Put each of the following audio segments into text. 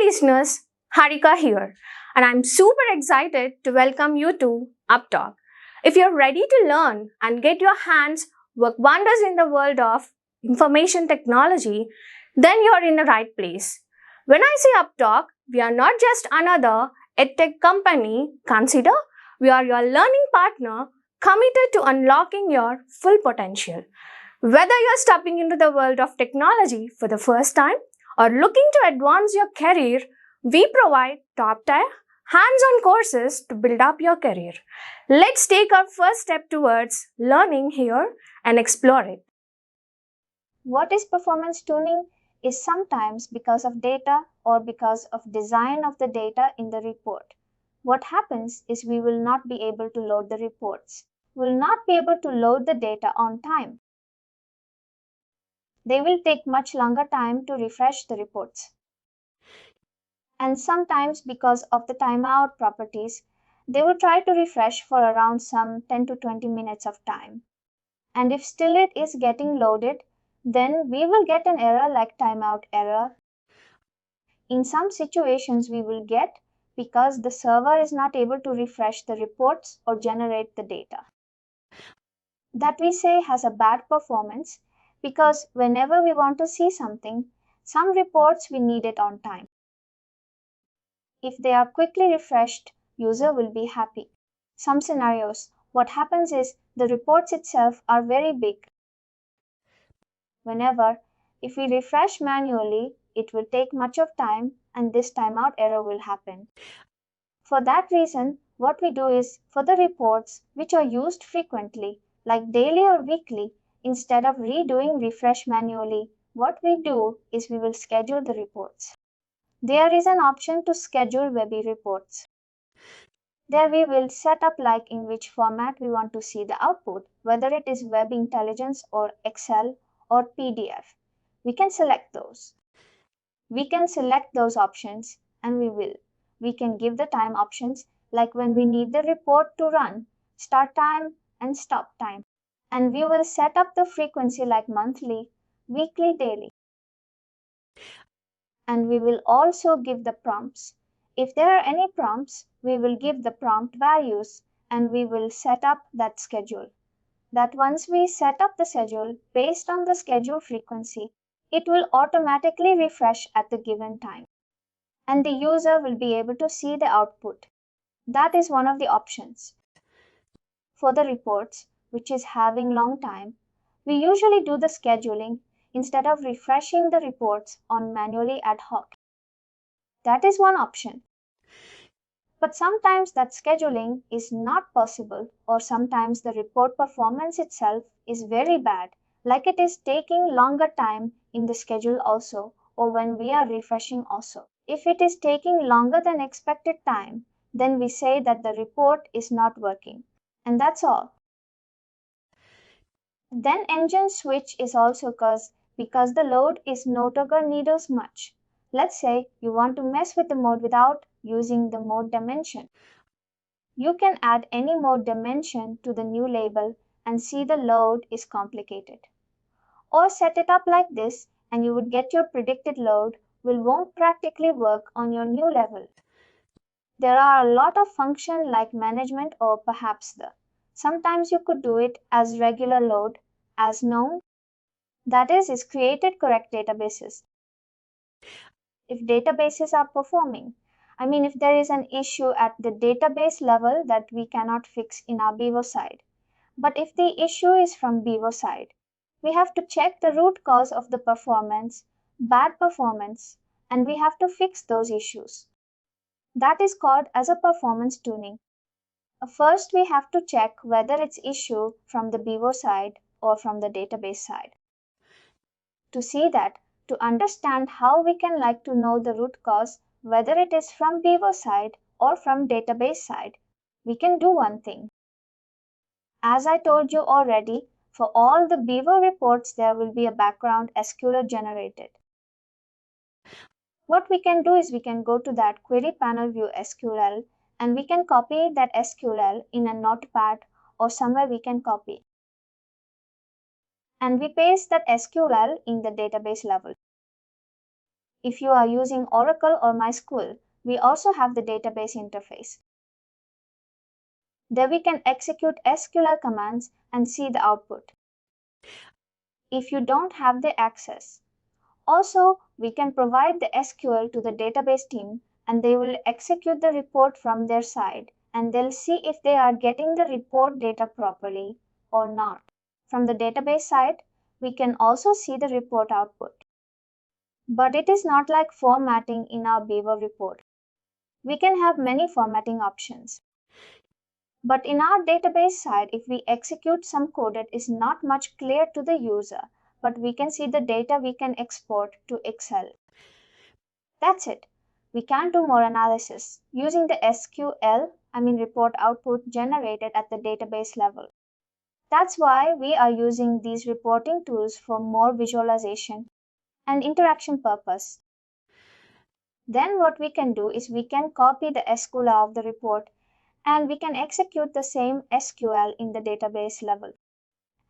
listeners, Harika here, and I'm super excited to welcome you to UppTalk. If you're ready to learn and get your hands work wonders in the world of information technology, then you're in the right place. When I say UppTalk, we are not just another edtech company. Consider we are your learning partner committed to unlocking your full potential. Whether you're stepping into the world of technology for the first time or looking to advance your career, we provide top-tier, hands-on courses to build up your career. Let's take our first step towards learning here and explore it. What is performance tuning is sometimes because of data or because of design of the data in the report. What happens is we will not be able to load the reports. We will not be able to load the data on time. They will take much longer time to refresh the reports. And sometimes because of the timeout properties, they will try to refresh for around some 10 to 20 minutes of time. And if still it is getting loaded, then we will get an error like timeout error. In some situations we will get because the server is not able to refresh the reports or generate the data. That we say has a bad performance because whenever we want to see something, some reports we need it on time. If they are quickly refreshed, user will be happy. Some scenarios, what happens is the reports itself are very big. Whenever, if we refresh manually, it will take much of time and this timeout error will happen. For that reason, what we do is for the reports which are used frequently, like daily or weekly, instead of redoing refresh manually, what we do is we will schedule the reports. There is an option to schedule Webby reports. There we will set up like in which format we want to see the output, whether it is Web Intelligence or Excel or PDF. We can select those. We can select those options and we will. We can give the time options like when we need the report to run, start time and stop time. And we will set up the frequency like monthly, weekly, daily. And we will also give the prompts. If there are any prompts, we will give the prompt values and we will set up that schedule. That once we set up the schedule based on the schedule frequency, it will automatically refresh at the given time. And the user will be able to see the output. That is one of the options. For the reports, which is having long time, we usually do the scheduling instead of refreshing the reports on manually ad hoc. That is one option. But sometimes that scheduling is not possible or sometimes the report performance itself is very bad, like it is taking longer time in the schedule also or when we are refreshing also. If it is taking longer than expected time, then we say that the report is not working. And that's all. Then engine switch is also because the load is no longer needles much. Let's say you want to mess with the mode without using the mode dimension. You can add any mode dimension to the new label and see the load is complicated. Or set it up like this and you would get your predicted load won't practically work on your new level. There are a lot of functions like management or perhaps the. Sometimes you could do it as regular load, as known. That is created correct databases. If databases are performing, if there is an issue at the database level that we cannot fix in our Beaver side. But if the issue is from Beaver side, we have to check the root cause of the bad performance, and we have to fix those issues. That is called as a performance tuning. First, we have to check whether it's issue from the Beaver side or from the database side. To see that, to understand how we can like to know the root cause, whether it is from Beaver side or from database side, we can do one thing. As I told you already, for all the Beaver reports, there will be a background SQL generated. What we can do is we can go to that query panel view SQL and we can copy that SQL in a notepad or somewhere we can copy. And we paste that SQL in the database level. If you are using Oracle or MySQL, we also have the database interface. There we can execute SQL commands and see the output. If you don't have the access, also we can provide the SQL to the database team and they will execute the report from their side and they'll see if they are getting the report data properly or not. From the database side, we can also see the report output. But it is not like formatting in our Beaver report. We can have many formatting options. But in our database side, if we execute some code, it is not much clear to the user, but we can see the data we can export to Excel. That's it. We can do more analysis using the SQL, report output generated at the database level. That's why we are using these reporting tools for more visualization and interaction purpose. Then what we can do is we can copy the SQL of the report and we can execute the same SQL in the database level.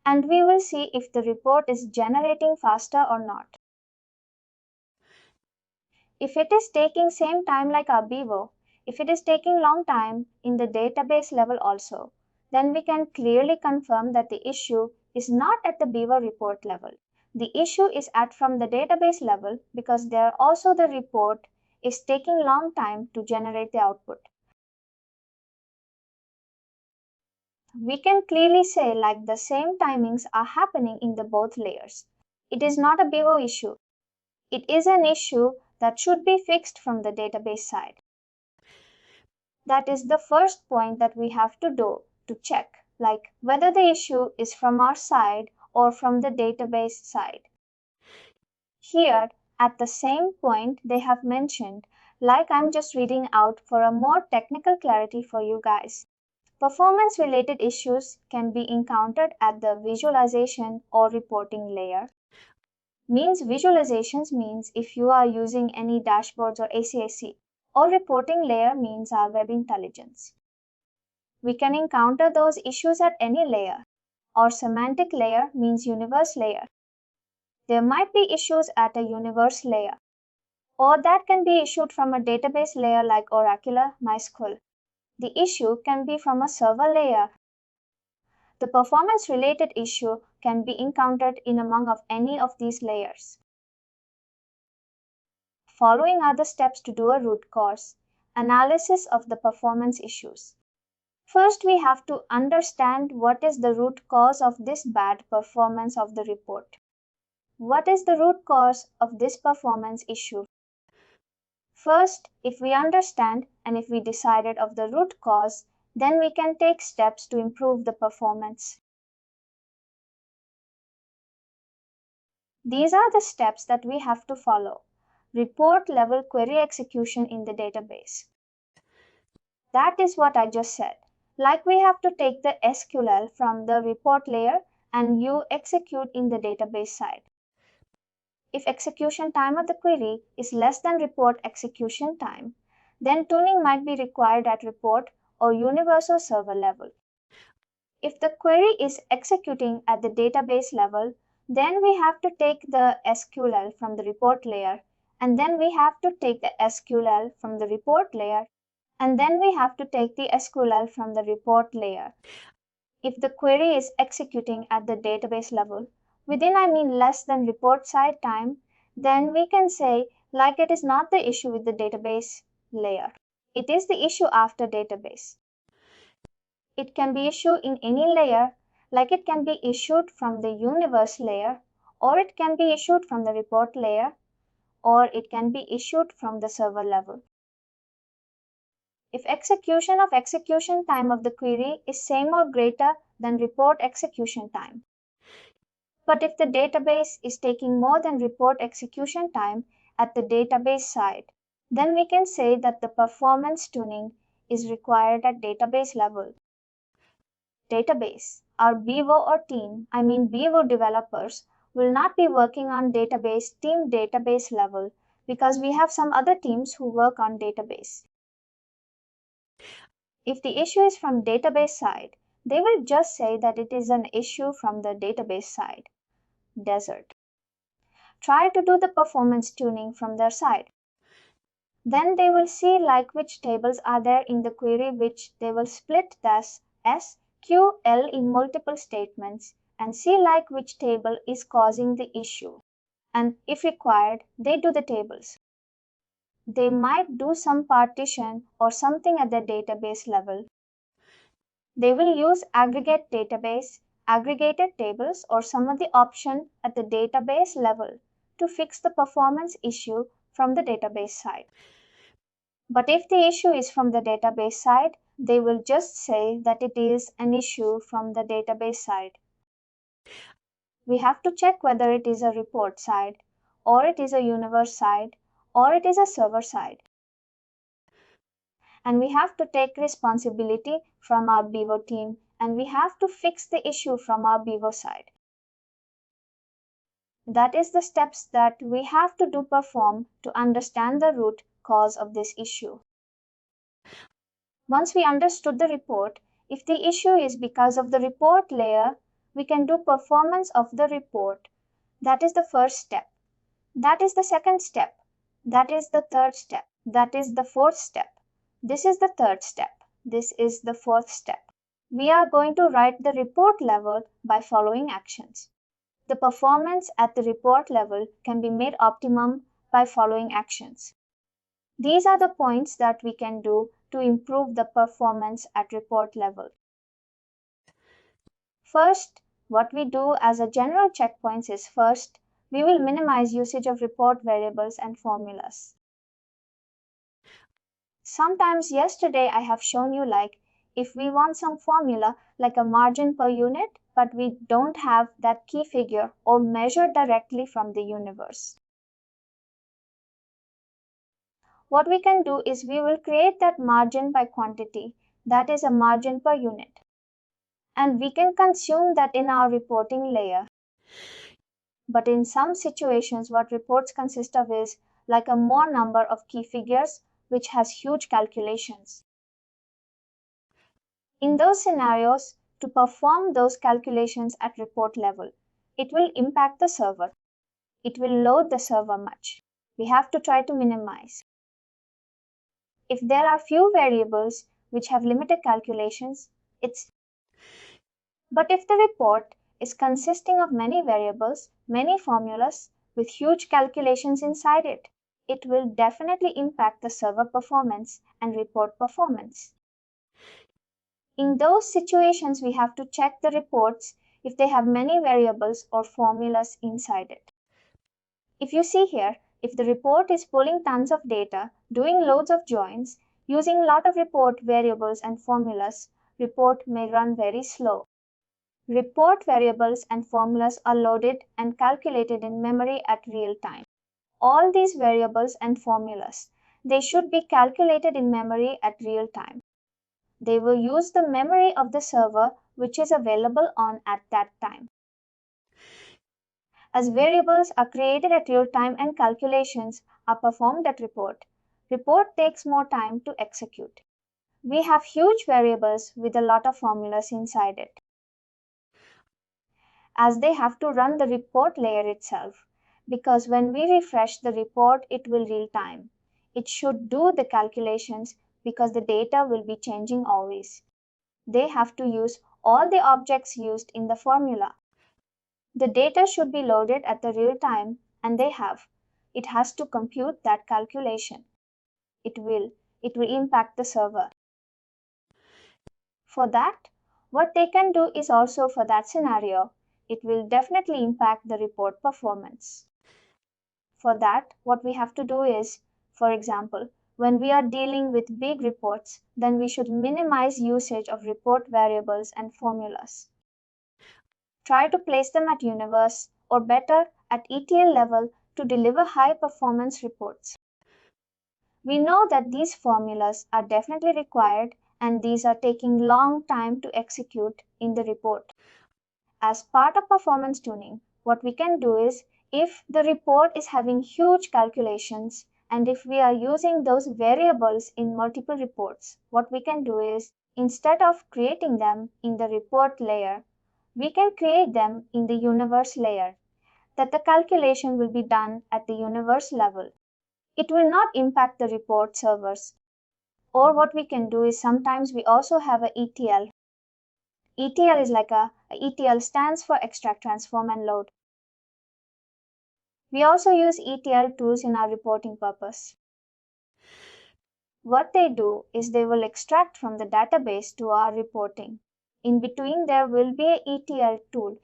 And we will see if the report is generating faster or not. If it is taking same time like our Beaver, if it is taking long time in the database level also, then we can clearly confirm that the issue is not at the Beaver report level. The issue is at from the database level because there also the report is taking long time to generate the output. We can clearly say like the same timings are happening in the both layers. It is not a Beaver issue. It is an issue that should be fixed from the database side. That is the first point that we have to do to check like whether the issue is from our side or from the database side. Here at the same point they have mentioned, like I'm just reading out for a more technical clarity for you guys. Performance related issues can be encountered at the visualization or reporting layer. Means visualizations means if you are using any dashboards or ACAC, or reporting layer means our web intelligence. We can encounter those issues at any layer, or semantic layer means universe layer. There might be issues at a universe layer, or that can be issued from a database layer like Oracle, MySQL. The issue can be from a server layer. The performance related issue can be encountered in among of any of these layers. Following are the steps to do a root cause analysis of the performance issues. First, we have to understand what is the root cause of this bad performance of the report. What is the root cause of this performance issue? First, if we understand and if we decided of the root cause, then we can take steps to improve the performance. These are the steps that we have to follow. Report level query execution in the database. That is what I just said. Like we have to take the SQL from the report layer and you execute in the database side. If execution time of the query is less than report execution time, then tuning might be required at report or universal server level. If the query is executing at the database level, then we have to take the SQL from the report layer, and then we have to take the SQL from the report layer, and then we have to take the SQL from the report layer. If the query is executing at the database level, within less than report side time, then we can say like it is not the issue with the database layer. It is the issue after database. It can be issued in any layer, like it can be issued from the universe layer, or it can be issued from the report layer, or it can be issued from the server level. If execution of execution time of the query is same or greater than report execution time. But if the database is taking more than report execution time at the database side, then we can say that the performance tuning is required at database level. Database, our Beaver or team, Beaver developers, will not be working on database level because we have some other teams who work on database. If the issue is from database side, they will just say that it is an issue from the database side. Desert. try to do the performance tuning from their side. Then they will see like which tables are there in the query, which they will split this S, Q, L in multiple statements and see like which table is causing the issue. And if required, they do the tables. They might do some partition or something at the database level. They will use aggregate database, aggregated tables, or some of the option at the database level to fix the performance issue from the database side. But if the issue is from the database side, they will just say that it is an issue from the database side. We have to check whether it is a report side, or it is a universe side, or it is a server side. And we have to take responsibility from our BO team, and we have to fix the issue from our BO side. That is the steps that we have to do perform to understand the root cause of this issue. Once we understood the report, if the issue is because of the report layer, we can do performance of the report. That is the first step. That is the second step. That is the third step. That is the fourth step. This is the third step. This is the fourth step. We are going to write the report level by following actions. The performance at the report level can be made optimum by following actions. These are the points that we can do to improve the performance at report level. First, what we do as a general checkpoints is first, we will minimize usage of report variables and formulas. Sometimes yesterday I have shown you like if we want some formula like a margin per unit, but we don't have that key figure or measure directly from the universe. What we can do is we will create that margin by quantity, that is a margin per unit. And we can consume that in our reporting layer. But in some situations, what reports consist of is like a more number of key figures, which has huge calculations. In those scenarios, to perform those calculations at report level, it will impact the server. It will load the server much. We have to try to minimize. If there are few variables which have limited calculations, but if the report is consisting of many variables, many formulas with huge calculations inside it, it will definitely impact the server performance and report performance. In those situations, we have to check the reports if they have many variables or formulas inside it. If you see here, if the report is pulling tons of data, doing loads of joins, using a lot of report variables and formulas, report may run very slow. Report variables and formulas are loaded and calculated in memory at real time. All these variables and formulas, they should be calculated in memory at real time. They will use the memory of the server which is available on at that time. As variables are created at real time and calculations are performed at report takes more time to execute. We have huge variables with a lot of formulas inside it, as they have to run the report layer itself, because when we refresh the report, it will real time. It should do the calculations because the data will be changing always. They have to use all the objects used in the formula. The data should be loaded at the real time, and they have. It has to compute that calculation. It will impact the server. For that, what they can do is also for that scenario, it will definitely impact the report performance. For that, what we have to do is, for example, when we are dealing with big reports, then we should minimize usage of report variables and formulas. Try to place them at universe or better at ETL level to deliver high performance reports. We know that these formulas are definitely required and these are taking long time to execute in the report. As part of performance tuning, what we can do is if the report is having huge calculations and if we are using those variables in multiple reports, what we can do is instead of creating them in the report layer, we can create them in the universe layer. that the calculation will be done at the universe level. It will not impact the report servers. Or what we can do is sometimes we also have a ETL. ETL is like ETL stands for extract, transform, and load. We also use ETL tools in our reporting purpose. What they do is they will extract from the database to our reporting. In between, there will be a ETL tool.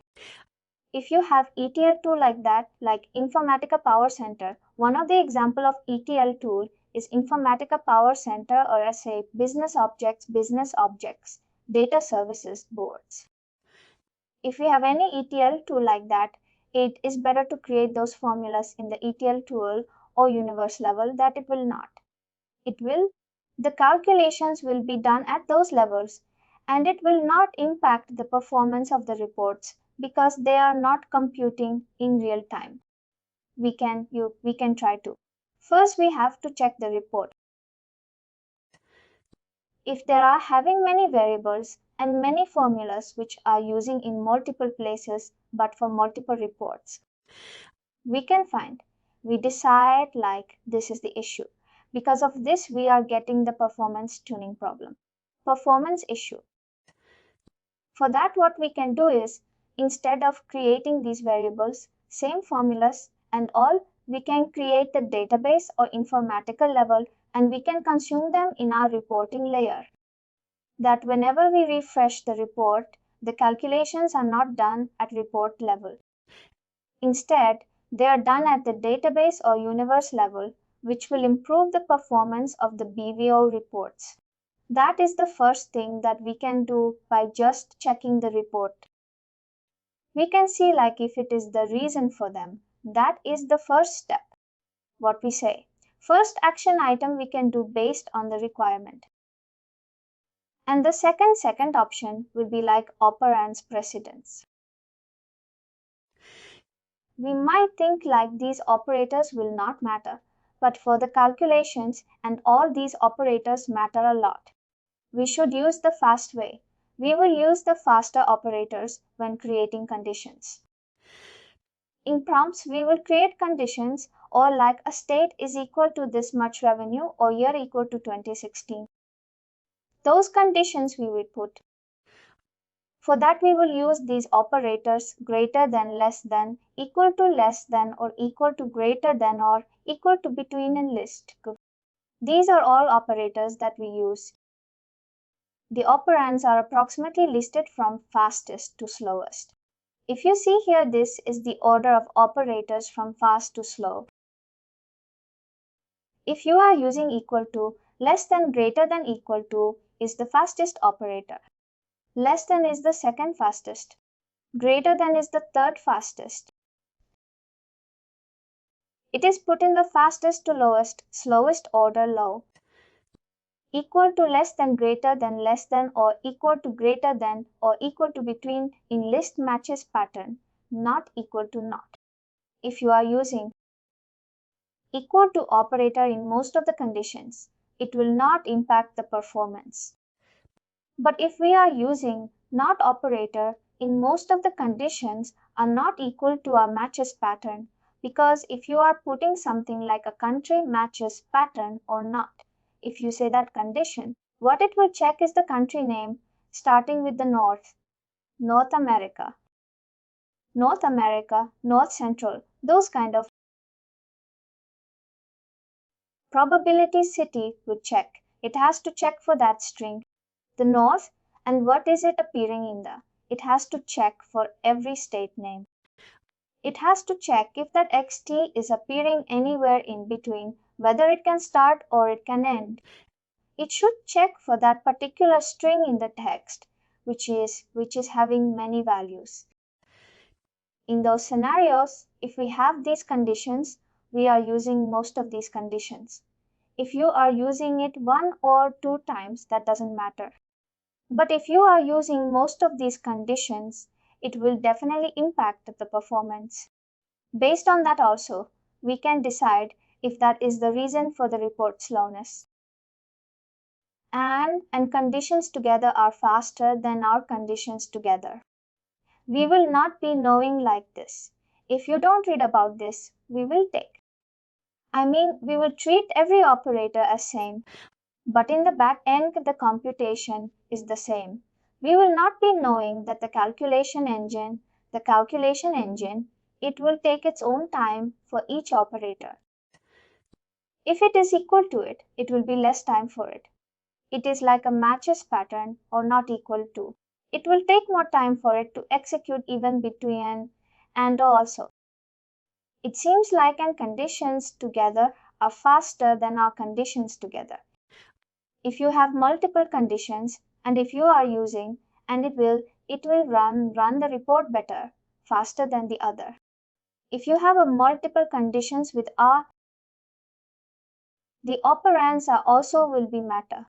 If you have ETL tool like that, like Informatica Power Center, one of the example of ETL tool is Informatica Power Center or SAP BusinessObjects, Data Services Boards. If you have any ETL tool like that, it is better to create those formulas in the ETL tool or universe level that it will not. The calculations will be done at those levels and it will not impact the performance of the reports because they are not computing in real time. We can try to. First, we have to check the report. If there are having many variables and many formulas which are using in multiple places but for multiple reports, we decide like this is the issue. Because of this, we are getting the performance tuning problem. Performance issue. For that, what we can do is, instead of creating these variables, same formulas and all, we can create the database or informatical level and we can consume them in our reporting layer. That whenever we refresh the report, the calculations are not done at report level. Instead, they are done at the database or universe level, which will improve the performance of the BVO reports. That is the first thing that we can do by just checking the report. We can see like if it is the reason for them. That is the first step. What we say. First action item we can do based on the requirement. And the second option will be like operands precedence. We might think like these operators will not matter, but for the calculations and all these operators matter a lot. We should use the fast way. We will use the faster operators when creating conditions. In prompts, we will create conditions or like a state is equal to this much revenue or year equal to 2016. Those conditions we will put. For that, we will use these operators greater than, less than, equal to, less than, or equal to, greater than, or equal to, between, and list. These are all operators that we use. The operands are approximately listed from fastest to slowest. If you see here, this is the order of operators from fast to slow. If you are using equal to, less than, greater than, equal to is the fastest operator. Less than is the second fastest. Greater than is the third fastest. It is put in the fastest to lowest, slowest order low. Equal to, less than, greater than, less than, or equal to, greater than, or equal to, between in list matches pattern, not equal to, not. If you are using equal to operator in most of the conditions, it will not impact the performance. But if we are using not operator in most of the conditions are not equal to our matches pattern, because if you are putting something like a country matches pattern or not, if you say that condition, what it will check is the country name starting with the North, North America, North Central, those kind of. Probability city would check. It has to check for that string. The North and what is it appearing in the. It has to check for every state name. It has to check if that XT is appearing anywhere in between, whether it can start or it can end. It should check for that particular string in the text, which is having many values. In those scenarios, if we have these conditions, we are using most of these conditions. If you are using it 1 or 2 times, that doesn't matter. But if you are using most of these conditions, it will definitely impact the performance. Based on that also, we can decide if that is the reason for the report slowness. And conditions together are faster than our conditions together. We will not be knowing like this. If you don't read about this, we will we will treat every operator as same, but in the back end, the computation is the same. We will not be knowing that the calculation engine, it will take its own time for each operator. If it is equal to it, it will be less time for it. It is like a matches pattern or not equal to. It will take more time for it to execute even between and also. It seems like and conditions together are faster than our conditions together. If you have multiple conditions and if you are using and it will run the report better, faster than the other. If you have a multiple conditions with R, the operands are also will be matter.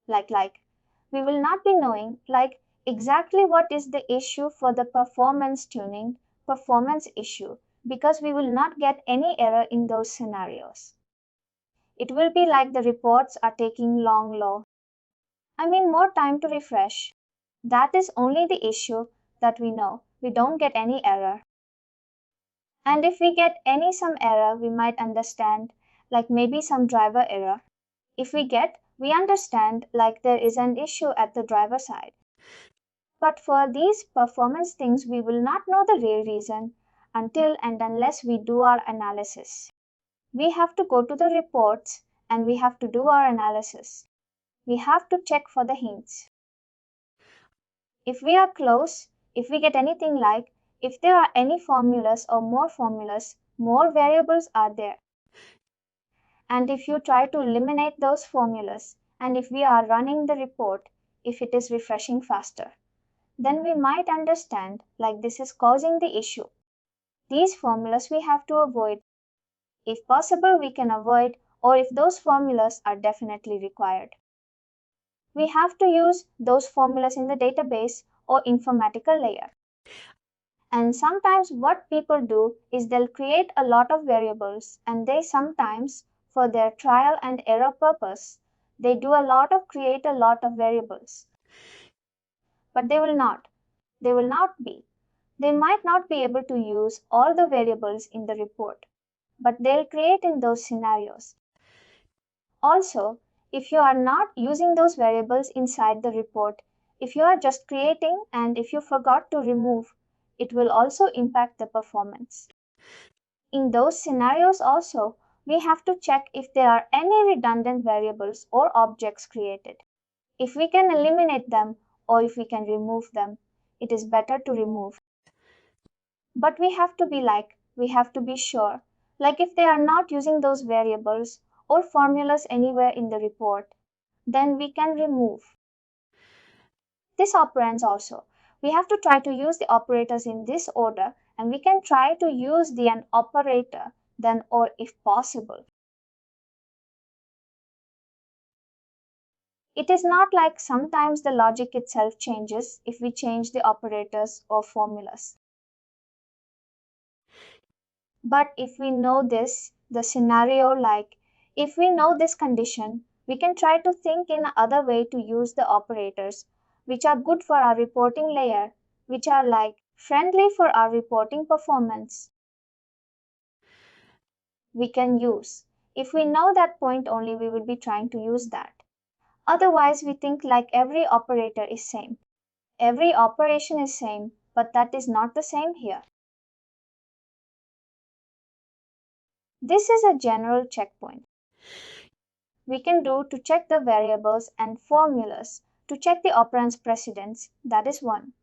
Like we will not be knowing like exactly what is the issue for the performance issue, because we will not get any error in those scenarios. It will be like the reports are taking more time to refresh. That is only the issue that we know. We don't get any error. And if we get some error, we might understand like maybe some driver error. If we understand like there is an issue at the driver side. But for these performance things, we will not know the real reason until and unless we do our analysis. We have to go to the reports and we have to do our analysis. We have to check for the hints. If we are close, if we get anything like, if there are any formulas, more variables are there. And if you try to eliminate those formulas, and if we are running the report, if it is refreshing faster, then we might understand like this is causing the issue. These formulas we have to avoid. If possible, we can avoid, or if those formulas are definitely required. We have to use those formulas in the database or informatical layer. And sometimes what people do is they'll create a lot of variables and they sometimes, for their trial and error purpose, they do create a lot of variables. But they will not. They will not be. They might not be able to use all the variables in the report, but they'll create in those scenarios. Also, if you are not using those variables inside the report, if you are just creating and if you forgot to remove, it will also impact the performance. In those scenarios also, we have to check if there are any redundant variables or objects created. If we can eliminate them or if we can remove them, it is better to remove. But we have to be sure, like if they are not using those variables or formulas anywhere in the report, then we can remove. This operands also. We have to try to use the operators in this order and we can try to use the an operator then or if possible. It is not like sometimes the logic itself changes if we change the operators or formulas. But if we know the scenario if we know this condition, we can try to think in other way to use the operators which are good for our reporting layer, which are friendly for our reporting performance. We can use. If we know that point only, we will be trying to use that. Otherwise, we think like every operator is same. Every operation is same, but that is not the same here. This is a general checkpoint we can do to check the variables and formulas, to check the operand's precedence. That is one.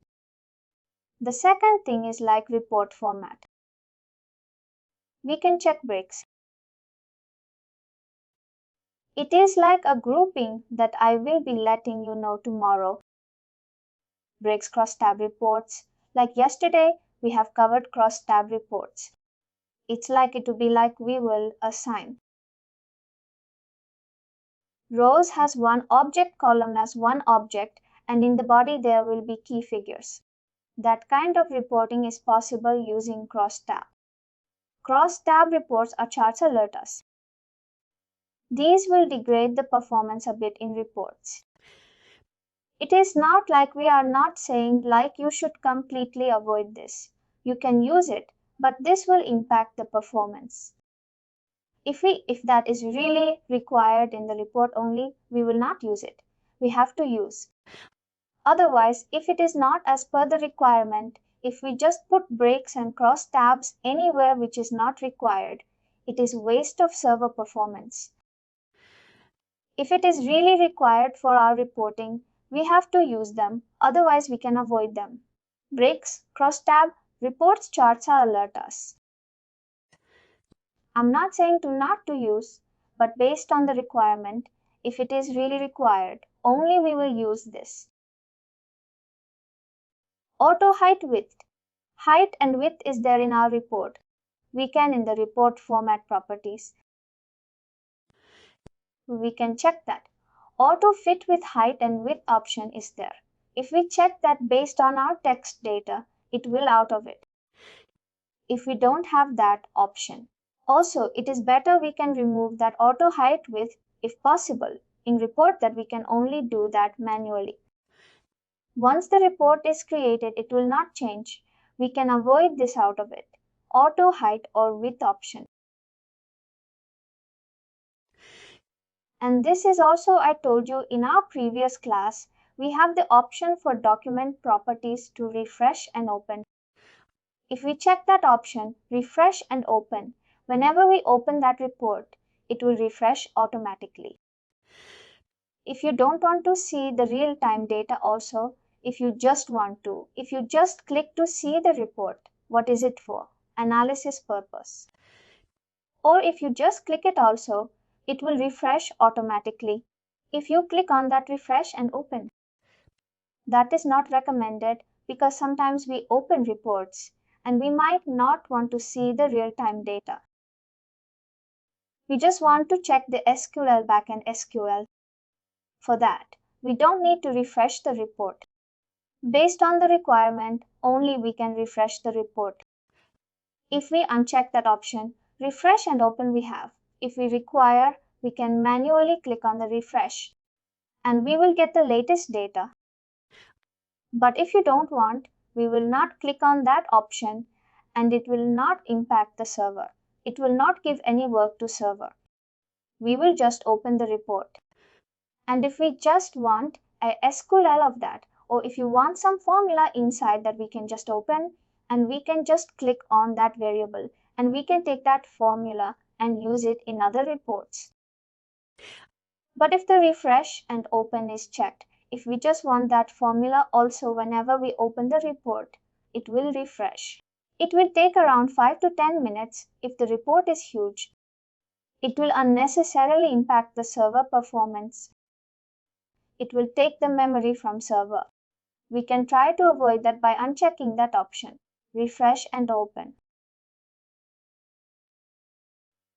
The second thing is like report format. We can check breaks. It is like a grouping that I will be letting you know tomorrow. Breaks cross-tab reports. Like yesterday, we have covered cross-tab reports. It's like it to be like we will assign. Rows has one object, column has one object, and in the body there will be key figures. That kind of reporting is possible using cross-tab. Cross-tab reports or charts alert us. These will degrade the performance a bit in reports. It is not like we are not saying like you should completely avoid this. You can use it, but this will impact the performance. If that is really required in the report only, we will not use it. We have to use. Otherwise, if it is not as per the requirement, if we just put breaks and cross tabs anywhere which is not required, it is waste of server performance. If it is really required for our reporting, we have to use them, otherwise we can avoid them. Breaks, cross tab, reports charts are alert us. I'm not saying to not to use, but based on the requirement, if it is really required, only we will use this. Auto height width. Height and width is there in our report. We can in the report format properties. We can check that. Auto fit with height and width option is there. If we check that based on our text data, it will out of it. If we don't have that option. Also, it is better we can remove that auto height width if possible. In report that we can only do that manually. Once the report is created, it will not change. We can avoid this out of it. Auto height or width option. And this is also I told you in our previous class, we have the option for document properties to refresh and open. If we check that option, refresh and open, whenever we open that report, it will refresh automatically. If you don't want to see the real-time data also, if you just click to see the report, what is it for? Analysis purpose. Or if you just click it also, it will refresh automatically. If you click on that refresh and open, that is not recommended because sometimes we open reports and we might not want to see the real-time data. We just want to check the SQL backend SQL. For that, we don't need to refresh the report. Based on the requirement, only we can refresh the report. If we uncheck that option, refresh and open we have. If we require, we can manually click on the refresh and we will get the latest data. But if you don't want, we will not click on that option and it will not impact the server. It will not give any work to server. We will just open the report. And if we just want a SQL of that, or if you want some formula inside that we can just open and we can just click on that variable and we can take that formula and use it in other reports. But if the refresh and open is checked, if we just want that formula also whenever we open the report, it will refresh. It will take around 5 to 10 minutes if the report is huge. It will unnecessarily impact the server performance. It will take the memory from server. We can try to avoid that by unchecking that option, refresh and open.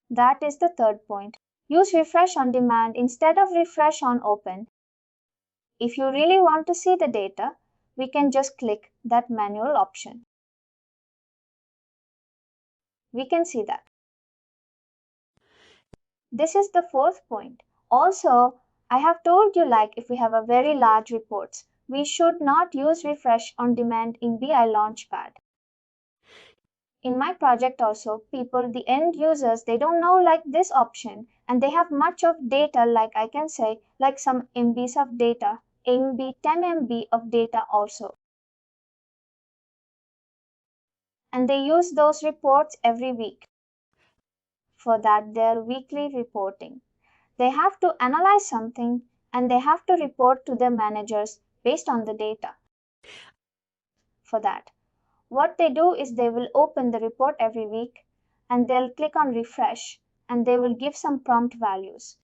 That is the third point. Use refresh on demand instead of refresh on open. If you really want to see the data, we can just click that manual option. We can see that. This is the fourth point. Also, I have told you like if we have a very large reports, we should not use refresh on demand in BI Launchpad. In my project also, people, the end users, they don't know like this option and they have much of data like I can say like some MBs of data, MB, 10 MB of data also. And they use those reports every week. For that, their weekly reporting. They have to analyze something and they have to report to their managers based on the data. For that, what they do is they will open the report every week and they'll click on refresh and they will give some prompt values.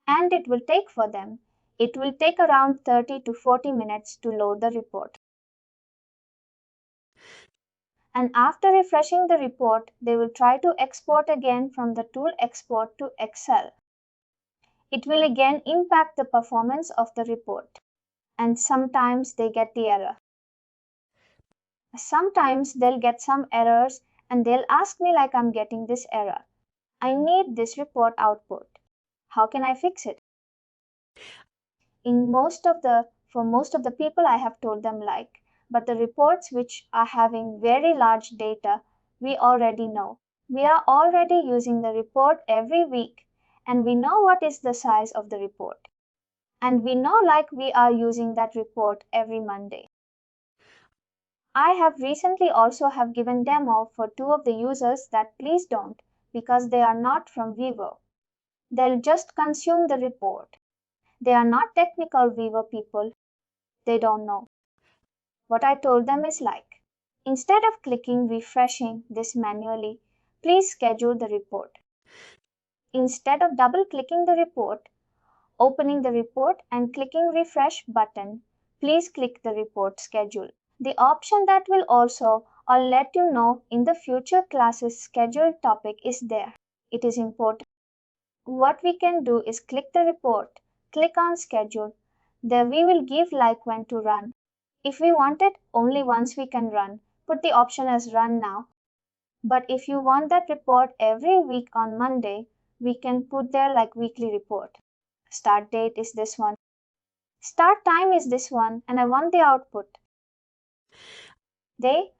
And it will take for them, it will take around 30 to 40 minutes to load the report. And after refreshing the report, they will try to export again from the tool export to Excel. It will again impact the performance of the report. And sometimes they get the error. Sometimes they'll get some errors and they'll ask me like I'm getting this error. I need this report output. How can I fix it? For most of the people I have told them like, But the reports which are having very large data, we already know. We are already using the report every week and we know what is the size of the report. And we know like we are using that report every Monday. I have recently also have given demo for 2 of the users that please don't because they are not from Vivo. They'll just consume the report. They are not technical Vivo people. They don't know. What I told them is like, instead of clicking refreshing this manually, please schedule the report. Instead of double clicking the report, opening the report and clicking refresh button, please click the report schedule. The option that will also I'll let you know in the future classes scheduled topic is there. It is important. What we can do is click the report, click on schedule. There we will give like when to run. If we want it only once we can run, put the option as run now. But if you want that report every week on Monday, we can put there like weekly report. Start date is this one. Start time is this one and I want the output.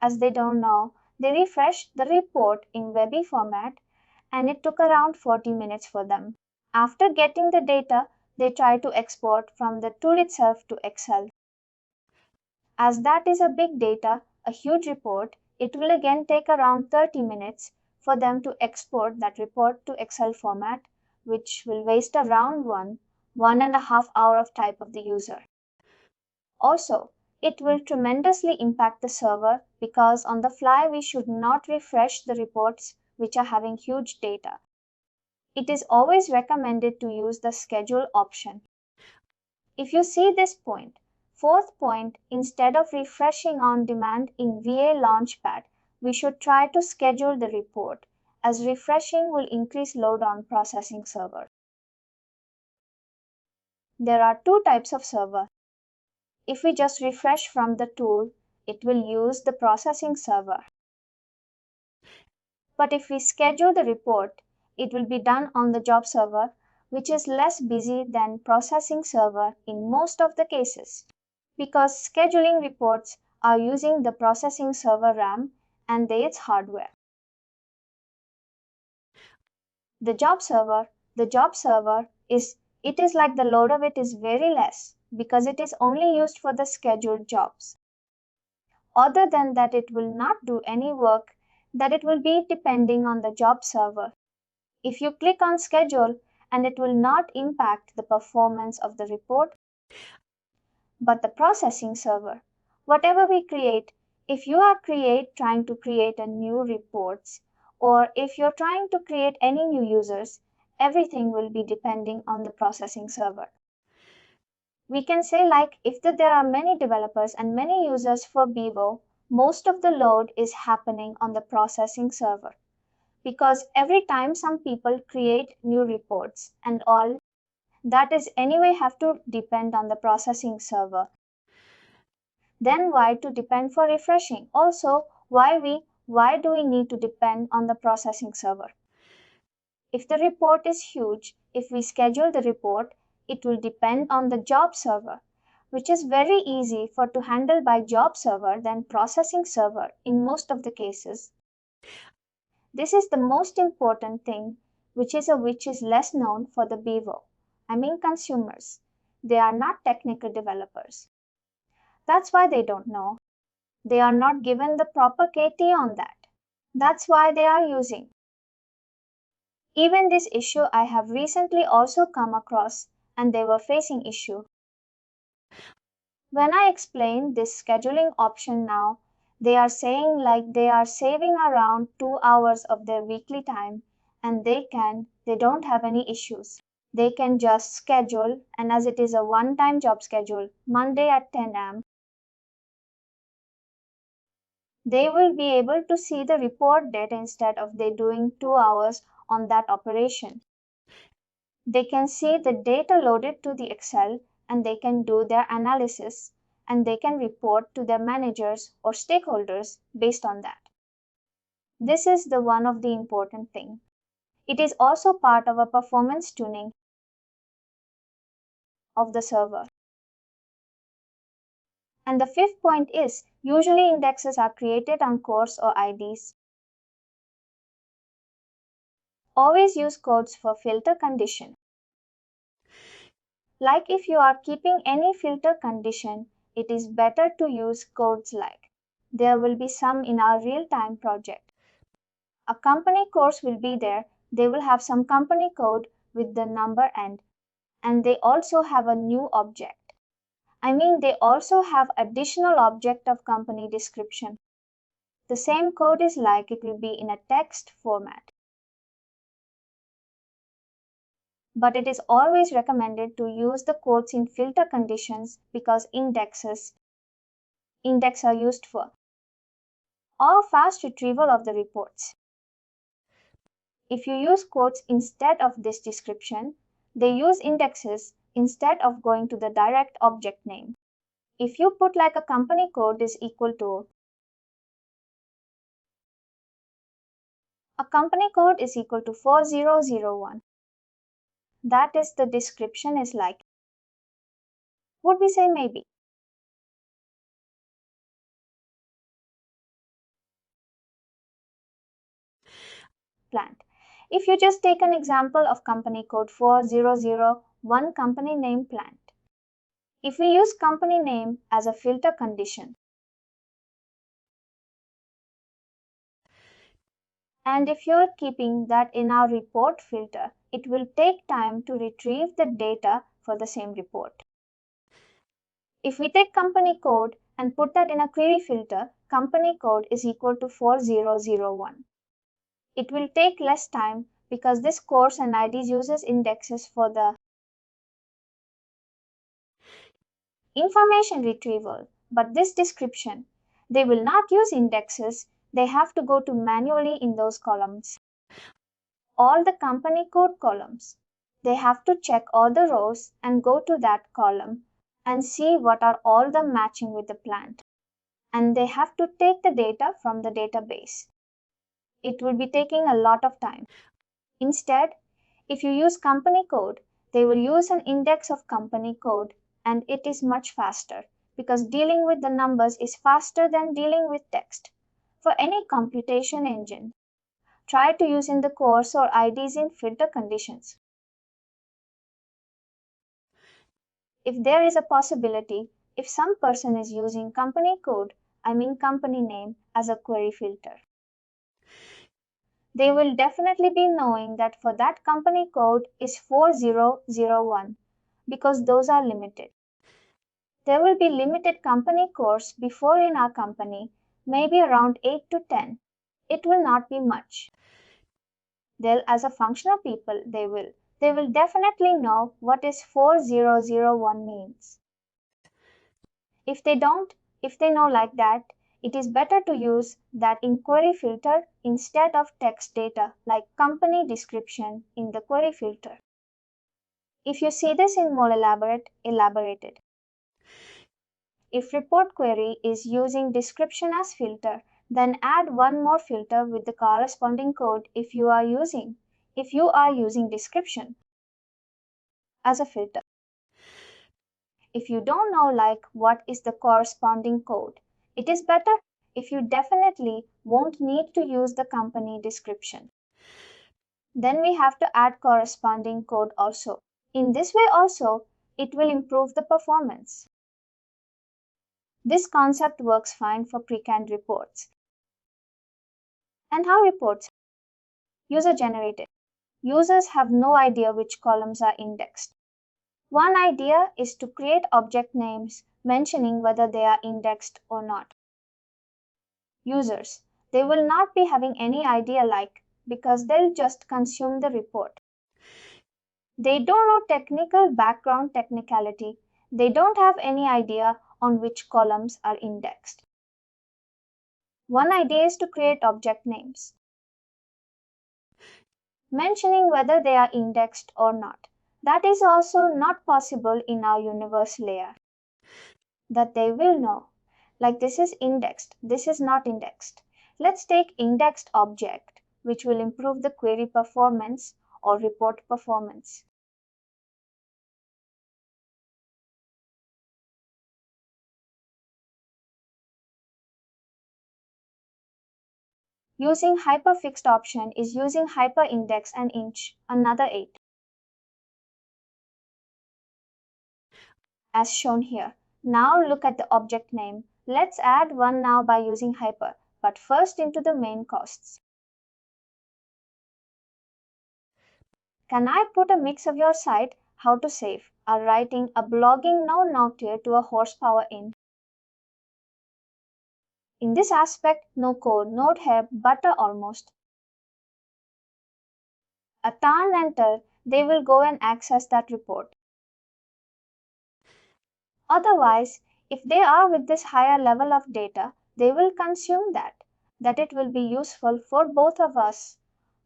As they don't know, they refreshed the report in Webby format and it took around 40 minutes for them. After getting the data, they try to export from the tool itself to Excel. As that is a big data, a huge report, it will again take around 30 minutes for them to export that report to Excel format, which will waste around 1.5 hour of time of the user. Also, it will tremendously impact the server because on the fly we should not refresh the reports which are having huge data. It is always recommended to use the schedule option. If you see this point, fourth point, instead of refreshing on demand in VA Launchpad, we should try to schedule the report, as refreshing will increase load on processing server. There are 2 types of server. If we just refresh from the tool, it will use the processing server. But if we schedule the report, it will be done on the job server, which is less busy than processing server in most of the cases. Because scheduling reports are using the processing server RAM and its hardware. The job server is like the load of it is very less because it is only used for the scheduled jobs. Other than that, it will not do any work that it will be depending on the job server. If you click on schedule and it will not impact the performance of the report, but the processing server, whatever we create, if you are trying to create a new reports or if you're trying to create any new users, everything will be depending on the processing server. We can say like if there are many developers and many users for Bevo, most of the load is happening on the processing server. Because every time some people create new reports and all, that is anyway have to depend on the processing server. Then why to depend for refreshing? Also, why do we need to depend on the processing server? If the report is huge, if we schedule the report, it will depend on the job server, which is very easy for to handle by job server than processing server in most of the cases. This is the most important thing, which is less known for the Bevo. I mean consumers. They are not technical developers. That's why they don't know. They are not given the proper KT on that. That's why they are using. Even this issue I have recently also come across and they were facing issue. When I explain this scheduling option now, they are saying like they are saving around 2 hours of their weekly time and they don't have any issues. They can just schedule and as it is a one-time job schedule, Monday at 10 a.m., they will be able to see the report date instead of they doing 2 hours on that operation. They can see the data loaded to the Excel and they can do their analysis and they can report to their managers or stakeholders based on that. This is the one of the important thing. It is also part of a performance tuning of the server. And the fifth point is, usually indexes are created on codes or IDs. Always use codes for filter condition. Like if you are keeping any filter condition, it is better to use codes like. There will be some in our real-time project. A company course will be there. They will have some company code with the number end. And they also have a new object. I mean, they also have additional object of company description. The same code is like it will be in a text format. But it is always recommended to use the codes in filter conditions because index are used for or fast retrieval of the reports. If you use quotes instead of this description, they use indexes instead of going to the direct object name. If you put like a company code is equal to a company code is equal to 4001, that is the description is like, would we say maybe? Plant. If you just take an example of company code 4001 company name plant. If we use company name as a filter condition, and if you're keeping that in our report filter, it will take time to retrieve the data for the same report. If we take company code and put that in a query filter, company code is equal to 4001. It will take less time because this course and IDs uses indexes for the information retrieval, but this description, they will not use indexes, they have to go to manually in those columns. All the company code columns. They have to check all the rows and go to that column and see what are all the matching with the plant. And they have to take the data from the database. It will be taking a lot of time. Instead, if you use company code, they will use an index of company code and it is much faster because dealing with the numbers is faster than dealing with text. For any computation engine, try to use in the course or IDs in filter conditions. If there is a possibility, if some person is using company code, I mean company name, as a query filter, they will definitely be knowing that for that company code is 4001 because those are limited. There will be limited company codes before in our company, maybe around 8 to 10. It will not be much. They'll, as a functional people, they will definitely know what is 4001 means. If they don't, if they know like that, it is better to use that in query filter instead of text data like company description in the query filter. If you see this in more elaborated. If report query is using description as filter, then add one more filter with the corresponding code if you are using description as a filter. If you don't know like what is the corresponding code, it is better if you definitely won't need to use the company description. Then we have to add corresponding code also. In this way also, it will improve the performance. This concept works fine for pre-canned reports. And how reports? User generated. Users have no idea which columns are indexed. One idea is to create object names mentioning whether they are indexed or not. Users, they will not be having any idea like because they'll just consume the report. They don't know technical background technicality. They don't have any idea on which columns are indexed. One idea is to create object names mentioning whether they are indexed or not. That is also not possible in our universe layer. That they will know, like this is indexed, this is not indexed. Let's take indexed object, which will improve the query performance or report performance. Using hyperfixed option is using hyperindex and inch, another 8. As shown here. Now look at the object name. Let's add one now by using hyper, but first into the main costs. Can I put a mix of your site, how to save, or writing a blogging no note to a horsepower in? In this aspect, no code, no help, butter almost. A turn enter, they will go and access that report. Otherwise, if they are with this higher level of data, they will consume that it will be useful for both of us,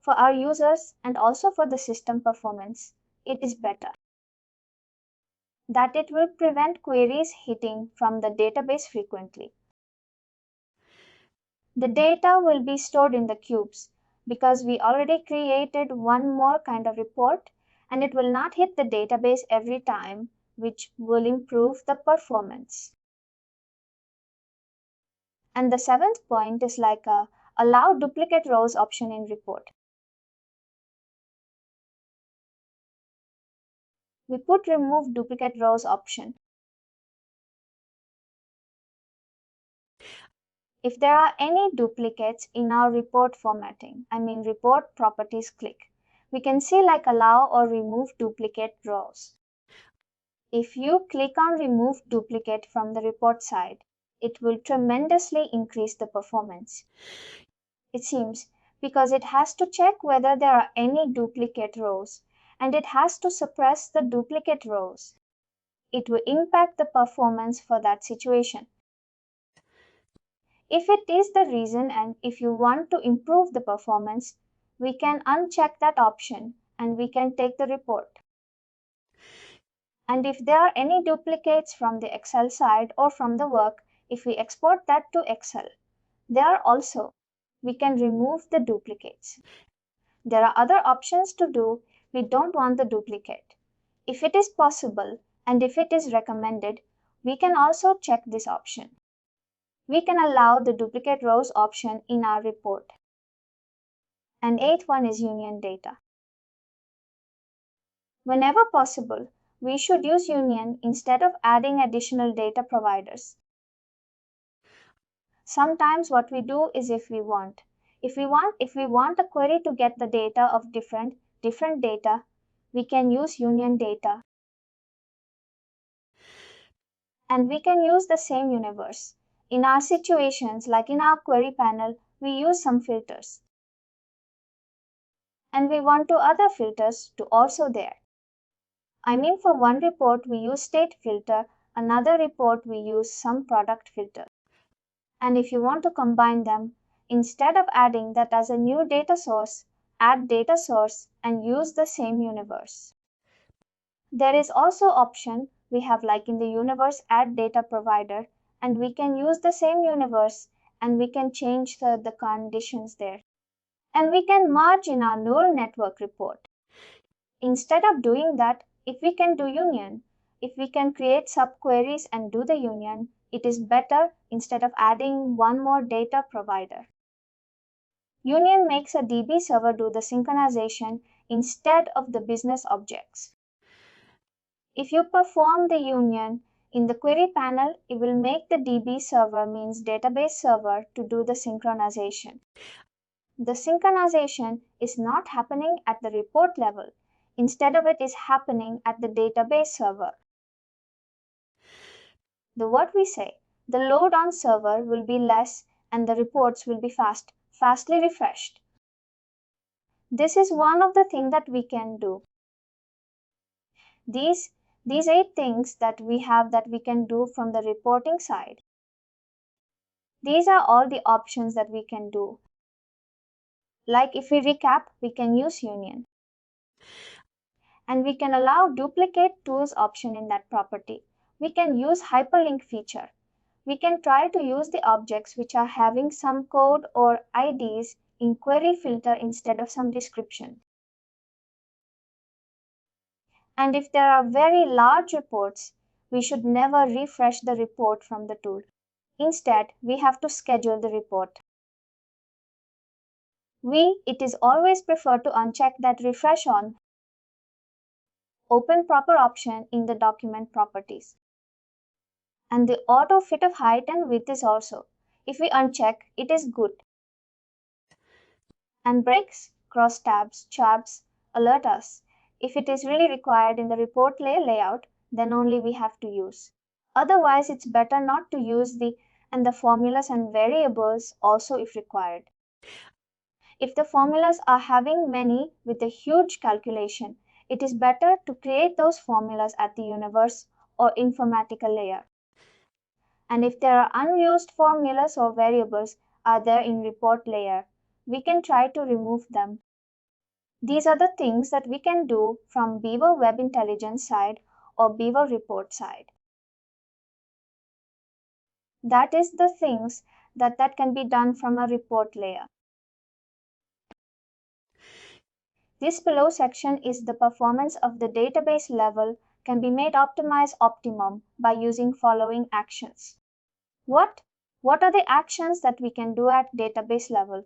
for our users and also for the system performance. It is better. That it will prevent queries hitting from the database frequently. The data will be stored in the cubes because we already created one more kind of report and it will not hit the database every time, which will improve the performance. And the seventh point is like a allow duplicate rows option in report. We put remove duplicate rows option. If there are any duplicates in our report formatting, report properties click, we can see like allow or remove duplicate rows. If you click on remove duplicate from the report side, it will tremendously increase the performance. It seems because it has to check whether there are any duplicate rows and it has to suppress the duplicate rows. It will impact the performance for that situation. If it is the reason and if you want to improve the performance, we can uncheck that option and we can take the report. And if there are any duplicates from the Excel side or from the work, if we export that to Excel, there also we can remove the duplicates. There are other options to do. We don't want the duplicate. If it is possible and if it is recommended, we can also check this option. We can allow the duplicate rows option in our report. And eighth one is union data. Whenever possible, we should use union instead of adding additional data providers. Sometimes what we do is if we want a query to get the data of different data, we can use union data. And we can use the same universe. In our situations, like in our query panel, we use some filters. And we want to other filters to also there. For one report, we use state filter, another report, we use some product filter. And if you want to combine them, instead of adding that as a new data source, add data source and use the same universe. There is also option we have like in the universe add data provider and we can use the same universe and we can change the conditions there. And we can merge in our neural network report. Instead of doing that, if we can do union, if we can create subqueries and do the union, it is better instead of adding one more data provider. Union makes a DB server do the synchronization instead of the business objects. If you perform the union in the query panel, it will make the DB server means database server to do the synchronization. The synchronization is not happening at the report level. Instead of it is happening at the database server. The load on server will be less and the reports will be fastly refreshed. This is one of the things that we can do. These 8 things that we have that we can do from the reporting side. These are all the options that we can do. Like if we recap, we can use union. And we can allow duplicate tools option in that property. We can use hyperlink feature. We can try to use the objects which are having some code or IDs in query filter instead of some description. And if there are very large reports, we should never refresh the report from the tool. Instead, we have to schedule the report. It is always preferred to uncheck that refresh on open proper option in the document properties. And the auto fit of height and width is also. If we uncheck, it is good. And breaks, cross tabs alert us. If it is really required in the report layout, then only we have to use. Otherwise, it's better not to use the formulas and variables also if required. If the formulas are having many with a huge calculation, it is better to create those formulas at the universe or informatica layer. And if there are unused formulas or variables are there in report layer, we can try to remove them. These are the things that we can do from Beaver Web Intelligence side or Beaver Report side. That is the things that can be done from a report layer. This below section is the performance of the database level can be made optimized optimum by using following actions. What are the actions that we can do at database level?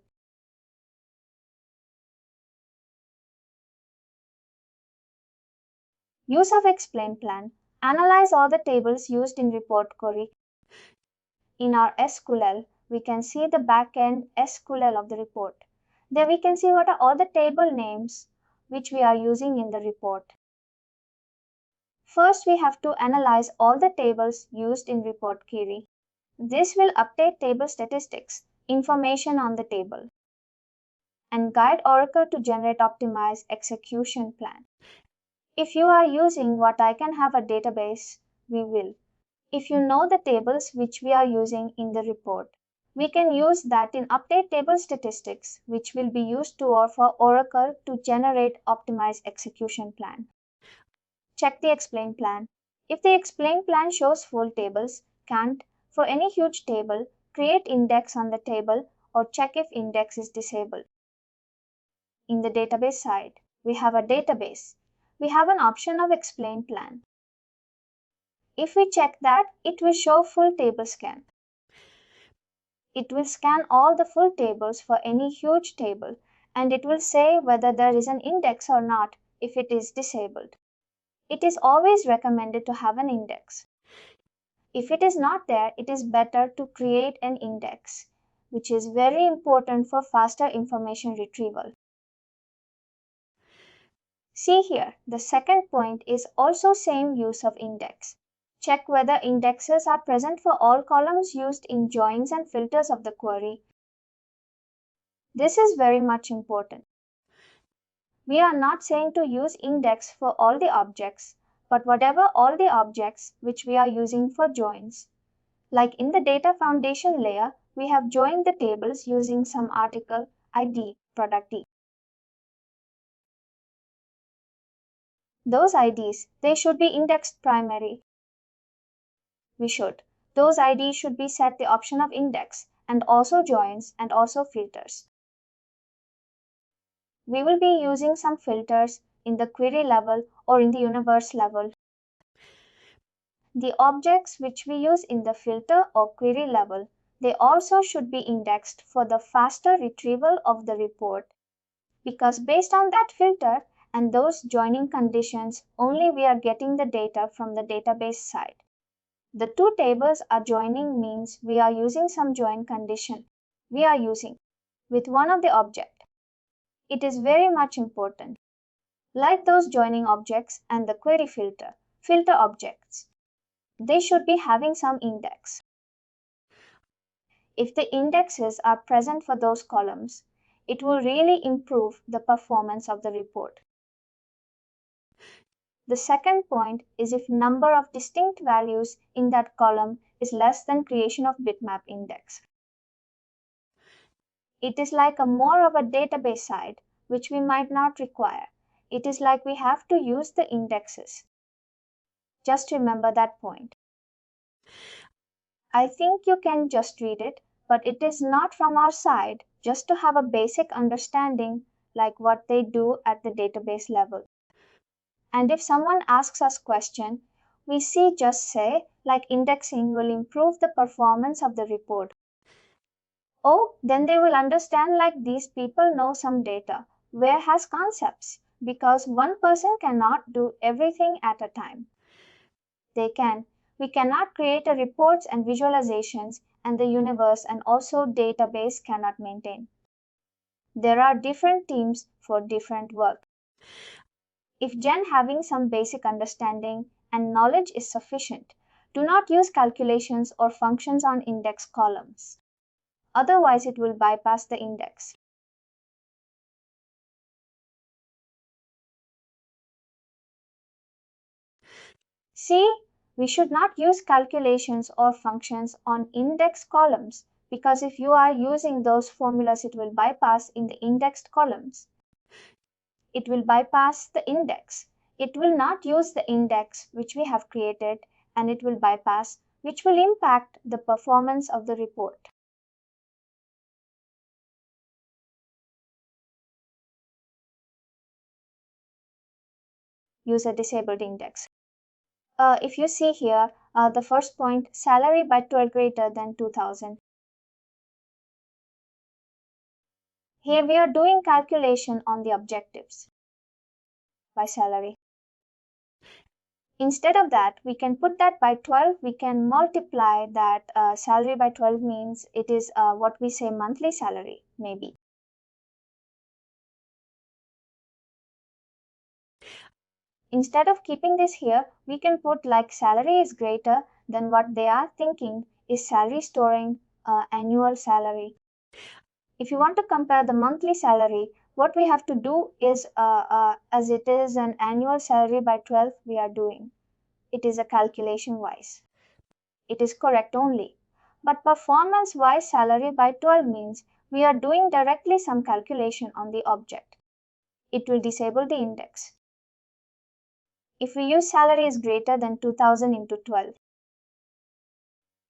Use of explain plan. Analyze all the tables used in report query. In our SQL, we can see the backend SQL of the report. There we can see what are all the table names which we are using in the report. First, we have to analyze all the tables used in report query. This will update table statistics, information on the table, and guide Oracle to generate optimized execution plan. If you are using what I can have a database, we will. If you know the tables which we are using in the report, we can use that in update table statistics, which will be used for Oracle to generate optimized execution plan. Check the explain plan. If the explain plan shows full tables, can't, for any huge table, create index on the table or check if index is disabled. In the database side, we have a database. We have an option of explain plan. If we check that, it will show full table scan. It will scan all the full tables for any huge table, and it will say whether there is an index or not if it is disabled. It is always recommended to have an index. If it is not there, it is better to create an index, which is very important for faster information retrieval. See here, the second point is also same use of index. Check whether indexes are present for all columns used in joins and filters of the query. This is very much important. We are not saying to use index for all the objects, but whatever all the objects which we are using for joins. Like in the data foundation layer, we have joined the tables using some article ID, product D. Those IDs, they should be indexed primary. We should. Those IDs should be set the option of index and also joins and also filters. We will be using some filters in the query level or in the universe level. The objects which we use in the filter or query level, they also should be indexed for the faster retrieval of the report, because based on that filter and those joining conditions, only we are getting the data from the database side. The two tables are joining means we are using some join condition. We are using with one of the object. It is very much important. Like those joining objects and the query filter objects. They should be having some index. If the indexes are present for those columns, it will really improve the performance of the report. The second point is if number of distinct values in that column is less than creation of bitmap index. It is like a more of a database side, which we might not require. It is like we have to use the indexes. Just remember that point. I think you can just read it, but it is not from our side, just to have a basic understanding like what they do at the database level. And if someone asks us question, we just say like indexing will improve the performance of the report. Oh, then they will understand like these people know some data, where has concepts, because one person cannot do everything at a time. They can. We cannot create a reports and visualizations and the universe and also database cannot maintain. There are different teams for different work. If Jen having some basic understanding and knowledge is sufficient, do not use calculations or functions on index columns. Otherwise, it will bypass the index. See, we should not use calculations or functions on index columns because if you are using those formulas, it will bypass in the indexed columns. It will bypass the index. It will not use the index which we have created and it will bypass, which will impact the performance of the report. Use a disabled index. If you see here, the first point, salary by 12 greater than 2000. Here we are doing calculation on the objectives by salary. Instead of that, we can put that by 12. We can multiply that salary by 12 means it is what we say monthly salary, maybe. Instead of keeping this here, we can put like salary is greater than what they are thinking is salary storing annual salary. If you want to compare the monthly salary, what we have to do is as it is an annual salary by 12, we are doing. It is a calculation wise. It is correct only. But performance wise salary by 12 means we are doing directly some calculation on the object. It will disable the index. If we use salary is greater than 2000 into 12.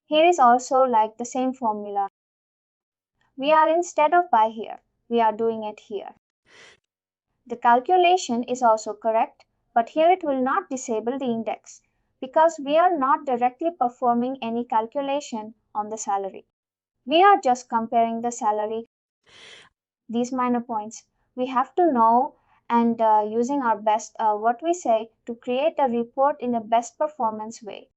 Here is also like the same formula. We are instead of by here, we are doing it here. The calculation is also correct, but here it will not disable the index because we are not directly performing any calculation on the salary. We are just comparing the salary. These minor points we have to know and using our best what we say to create a report in the best performance way.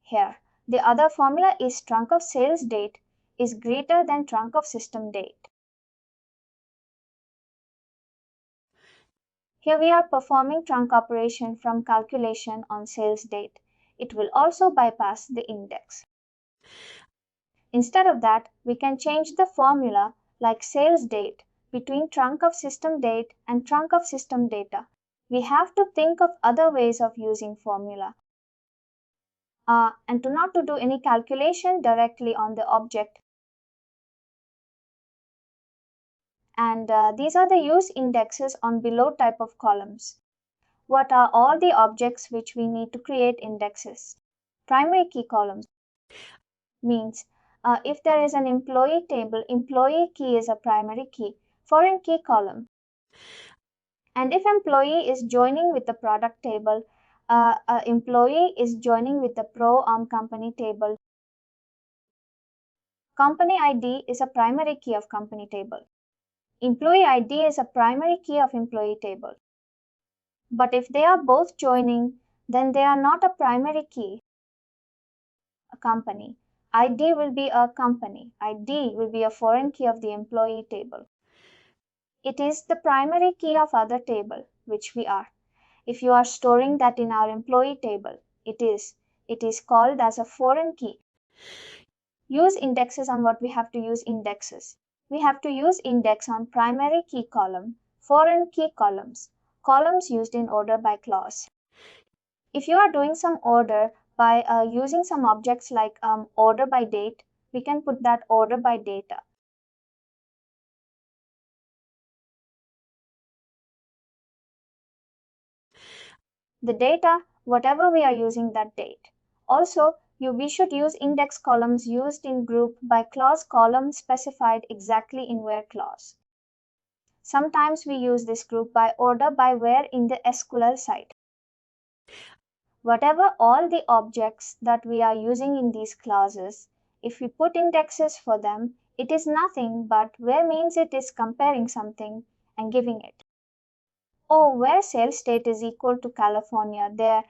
Here, the other formula is trunk of sales date is greater than trunk of system date. Here we are performing trunk operation from calculation on sales date. It will also bypass the index. Instead of that, we can change the formula like sales date between trunk of system date and trunk of system data. We have to think of other ways of using formula. And to not to do any calculation directly on the object. And these are the use indexes on below type of columns. What are all the objects which we need to create indexes? Primary key columns means if there is an employee table, employee key is a primary key, foreign key column. And if employee is joining with the product table, employee is joining with the pro-arm company table. Company ID is a primary key of company table. Employee ID is a primary key of employee table. But if they are both joining, then they are not a primary key. A company. ID will be a company. ID will be a foreign key of the employee table. It is the primary key of other table, which we are. If you are storing that in our employee table, it is called as a foreign key. Use indexes on what we have to use indexes. We have to use index on primary key column, foreign key columns, columns used in order by clause. If you are doing some order by using some objects like order by date, we can put that order by data. The data, whatever we are using that date. Also, we should use index columns used in group by clause column specified exactly in where clause. Sometimes we use this group by order by where in the SQL site. Whatever all the objects that we are using in these classes, if we put indexes for them, it is nothing but where means it is comparing something and giving it. Oh, where sales state is equal to California, there.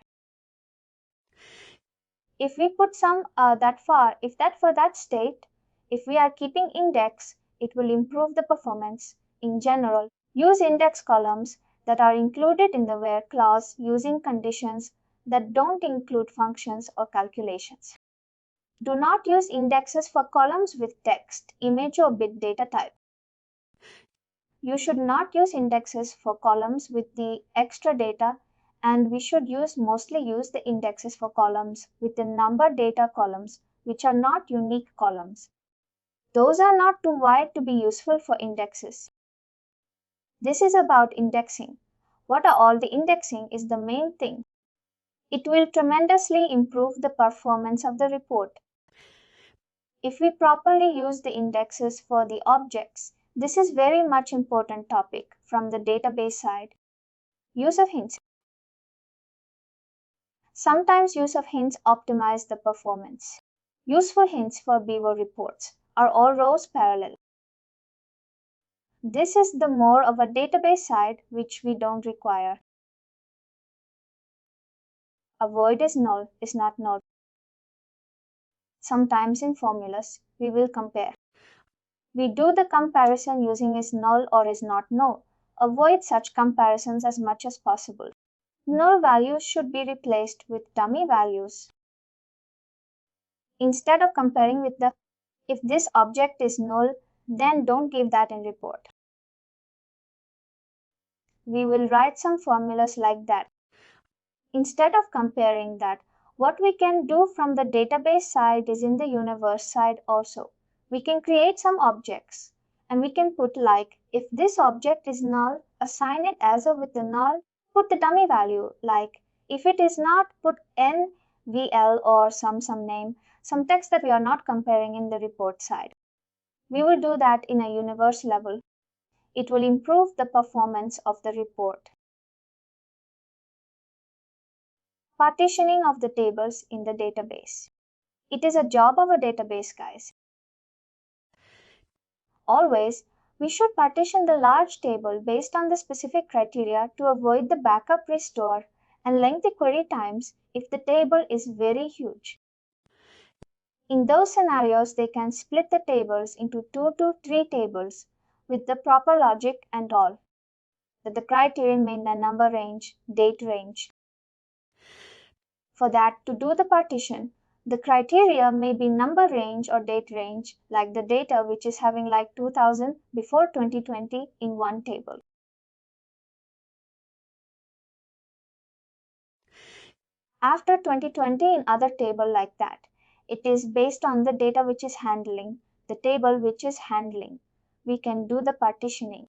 If we put some that far, if that for that state, if we are keeping index, it will improve the performance. In general, use index columns that are included in the where clause using conditions that don't include functions or calculations. Do not use indexes for columns with text, image, or bit data type. You should not use indexes for columns with the extra data, and we should mostly use the indexes for columns with the number data columns, which are not unique columns. Those are not too wide to be useful for indexes. This is about indexing. What are all the indexing is the main thing. It will tremendously improve the performance of the report. If we properly use the indexes for the objects, this is very much important topic from the database side. Use of hints. Sometimes use of hints optimize the performance. Useful hints for Beaver reports are all rows parallel. This is the more of a database side which we don't require. Avoid is null is not null. Sometimes in formulas we will compare. We do the comparison using is null or is not null. Avoid such comparisons as much as possible. Null values should be replaced with dummy values. Instead of comparing with the if this object is null, then don't give that in report. We will write some formulas like that. Instead of comparing that, what we can do from the database side is in the universe side also. We can create some objects and we can put like if this object is null, assign it as a with the null, put the dummy value like if it is not, put NVL or some name, some text that we are not comparing in the report side. We will do that in a universe level. It will improve the performance of the report. Partitioning of the tables in the database. It is a job of a database, guys. Always, we should partition the large table based on the specific criteria to avoid the backup restore and lengthy query times if the table is very huge. In those scenarios, they can split the tables into 2 to 3 tables with the proper logic and all. That the criterion may the number range, date range. For that, to do the partition, the criteria may be number range or date range, like the data which is having like 2000 before 2020 in one table. After 2020 in other table like that. It is based on the data which is handling, the table which is handling. We can do the partitioning.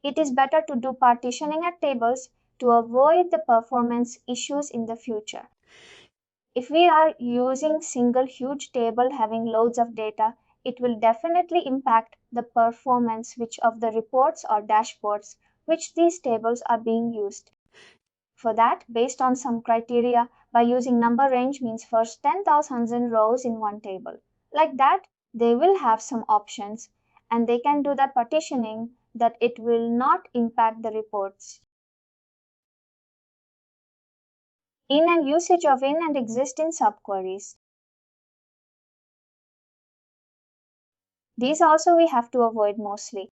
It is better to do partitioning at tables to avoid the performance issues in the future. If we are using single huge table having loads of data, it will definitely impact the performance which of the reports or dashboards which these tables are being used. For that, based on some criteria, by using number range means first 10,000 rows in one table. Like that, they will have some options and they can do that partitioning that it will not impact the reports. In and usage of in and exist in subqueries. These also we have to avoid mostly.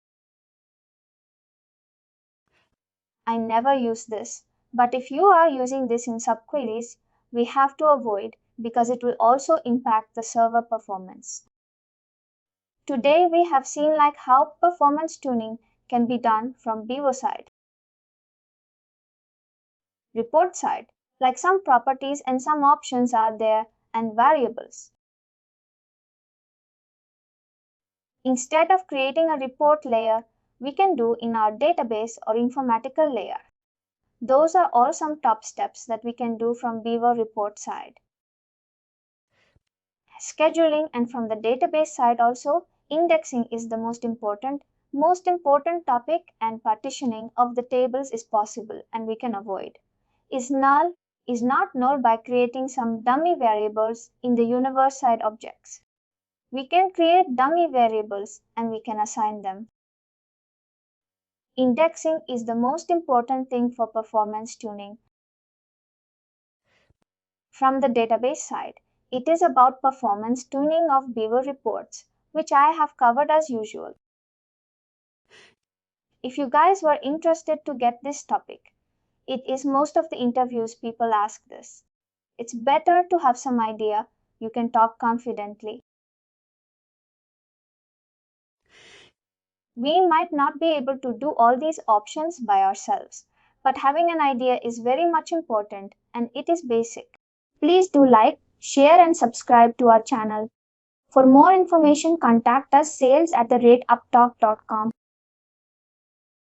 I never use this, but if you are using this in subqueries, we have to avoid because it will also impact the server performance. Today we have seen like how performance tuning can be done from Beaver side. Report side, like some properties and some options are there and variables. Instead of creating a report layer, we can do in our database or informatical layer. Those are all some top steps that we can do from Beaver report side. Scheduling and from the database side also, indexing is the most important topic and partitioning of the tables is possible and we can avoid. Is null, is not null by creating some dummy variables in the universe side objects. We can create dummy variables and we can assign them. Indexing is the most important thing for performance tuning. From the database side, it is about performance tuning of Beaver reports, which I have covered as usual. If you guys were interested to get this topic, it is most of the interviews people ask this. It's better to have some idea. You can talk confidently. We might not be able to do all these options by ourselves, but having an idea is very much important and it is basic. Please do like, share and subscribe to our channel. For more information, contact us sales@uptalk.com.